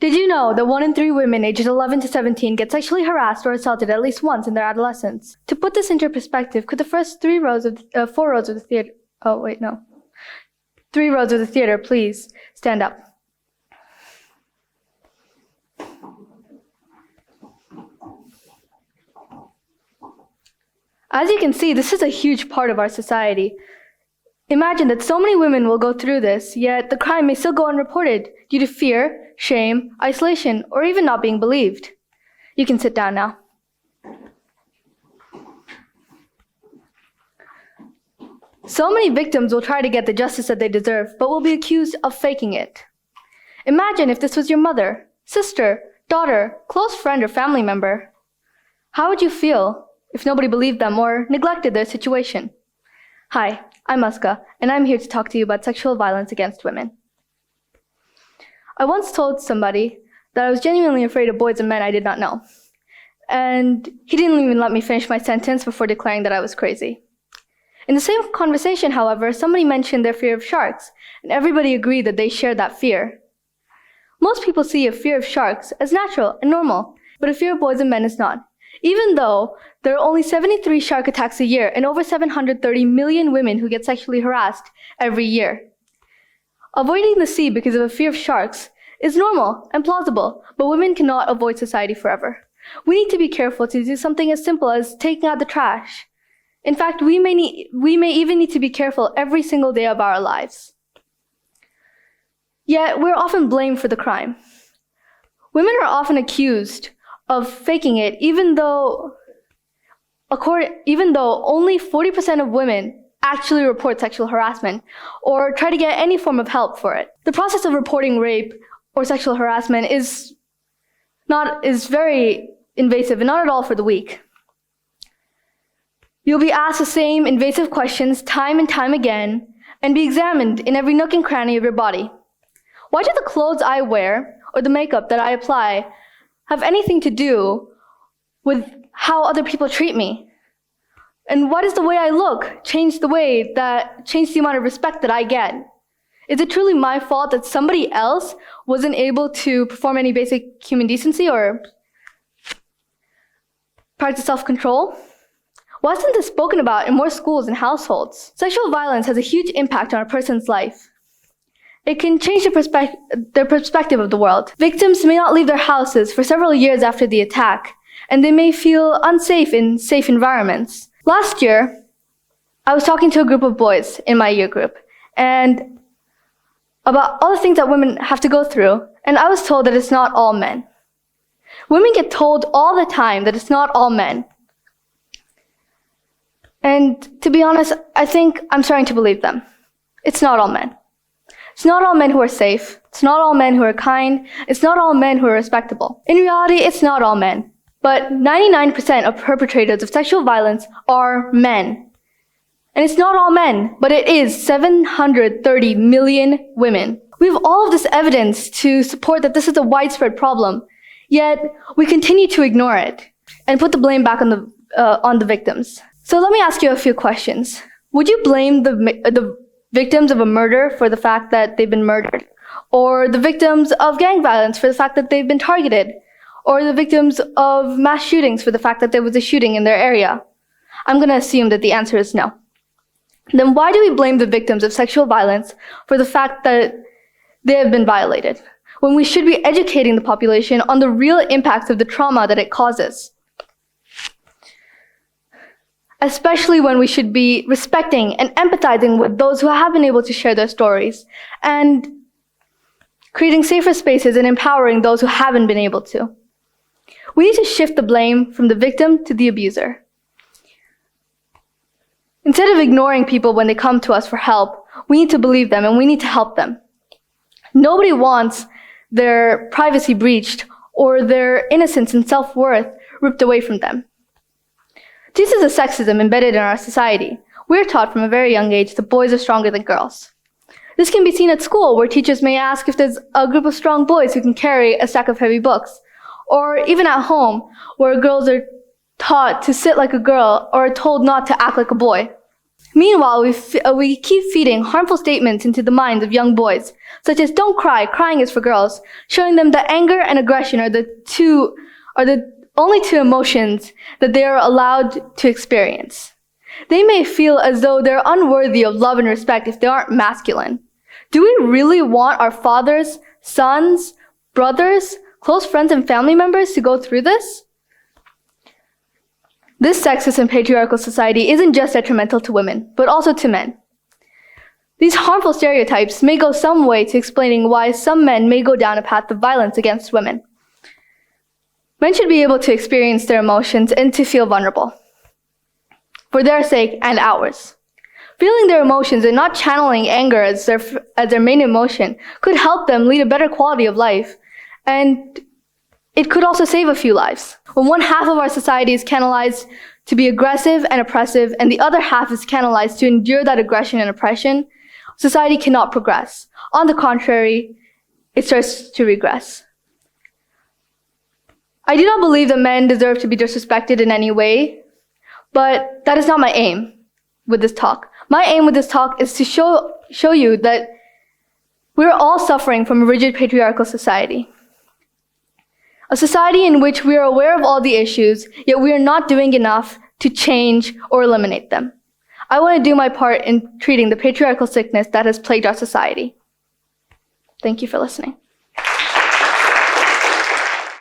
Did you know that 1 in 3 women ages 11 to 17 get sexually harassed or assaulted at least once in their adolescence? To put this into perspective, could the first 4 rows of the theater, 3 rows of the theater, please stand up. As you can see, this is a huge part of our society. Imagine that so many women will go through this, yet the crime may still go unreported due to fear, shame, isolation, or even not being believed. You can sit down now. So many victims will try to get the justice that they deserve, but will be accused of faking it. Imagine if this was your mother, sister, daughter, close friend, or family member. How would you feel if nobody believed them or neglected their situation? Hi, I'm Aska, and I'm here to talk to you about sexual violence against women. I once told somebody that I was genuinely afraid of boys and men I did not know. And he didn't even let me finish my sentence before declaring that I was crazy. In the same conversation, however, somebody mentioned their fear of sharks, and everybody agreed that they shared that fear. Most people see a fear of sharks as natural and normal, but a fear of boys and men is not. Even though there are only 73 shark attacks a year and over 730 million women who get sexually harassed every year. Avoiding the sea because of a fear of sharks is normal and plausible, but women cannot avoid society forever. We need to be careful to do something as simple as taking out the trash. In fact, we may even need to be careful every single day of our lives. Yet, we're often blamed for the crime. Women are often accused of faking it, even though only 40% of women actually report sexual harassment or try to get any form of help for it. The process of reporting rape or sexual harassment is very invasive and not at all for the weak. You'll be asked the same invasive questions time and time again and be examined in every nook and cranny of your body. Why do the clothes I wear or the makeup that I apply have anything to do with how other people treat me? And why does the way I look change the amount of respect that I get? Is it truly my fault that somebody else wasn't able to perform any basic human decency or practice self-control? Why isn't this spoken about in more schools and households? Sexual violence has a huge impact on a person's life. It can change their perspective of the world. Victims may not leave their houses for several years after the attack, and they may feel unsafe in safe environments. Last year, I was talking to a group of boys in my year group, and about all the things that women have to go through, and I was told that it's not all men. Women get told all the time that it's not all men. And to be honest, I think I'm starting to believe them. It's not all men. It's not all men who are safe. It's not all men who are kind. It's not all men who are respectable. In reality, it's not all men. But 99% of perpetrators of sexual violence are men. And it's not all men, but it is 730 million women. We have all of this evidence to support that this is a widespread problem, yet we continue to ignore it and put the blame back on the victims. So let me ask you a few questions. Would you blame the victims of a murder for the fact that they've been murdered? Or the victims of gang violence for the fact that they've been targeted? Or the victims of mass shootings for the fact that there was a shooting in their area? I'm going to assume that the answer is no. Then why do we blame the victims of sexual violence for the fact that they have been violated, when we should be educating the population on the real impacts of the trauma that it causes? Especially when we should be respecting and empathizing with those who have been able to share their stories and creating safer spaces and empowering those who haven't been able to. We need to shift the blame from the victim to the abuser. Instead of ignoring people when they come to us for help, we need to believe them and we need to help them. Nobody wants their privacy breached or their innocence and self-worth ripped away from them. This is a sexism embedded in our society. We're taught from a very young age that boys are stronger than girls. This can be seen at school, where teachers may ask if there's a group of strong boys who can carry a stack of heavy books. Or even at home, where girls are taught to sit like a girl or are told not to act like a boy. Meanwhile, we keep feeding harmful statements into the minds of young boys, such as "don't cry, crying is for girls," showing them that anger and aggression are the only two emotions that they are allowed to experience. They may feel as though they're unworthy of love and respect if they aren't masculine. Do we really want our fathers, sons, brothers, close friends, and family members to go through this? This sexist and patriarchal society isn't just detrimental to women, but also to men. These harmful stereotypes may go some way to explaining why some men may go down a path of violence against women. Men should be able to experience their emotions and to feel vulnerable, for their sake and ours. Feeling their emotions and not channeling anger as their main emotion could help them lead a better quality of life, and it could also save a few lives. When one half of our society is canalized to be aggressive and oppressive, and the other half is canalized to endure that aggression and oppression, society cannot progress. On the contrary, it starts to regress. I do not believe that men deserve to be disrespected in any way, but that is not my aim with this talk. My aim with this talk is to show you that we're all suffering from a rigid patriarchal society. A society in which we are aware of all the issues, yet we are not doing enough to change or eliminate them. I want to do my part in treating the patriarchal sickness that has plagued our society. Thank you for listening.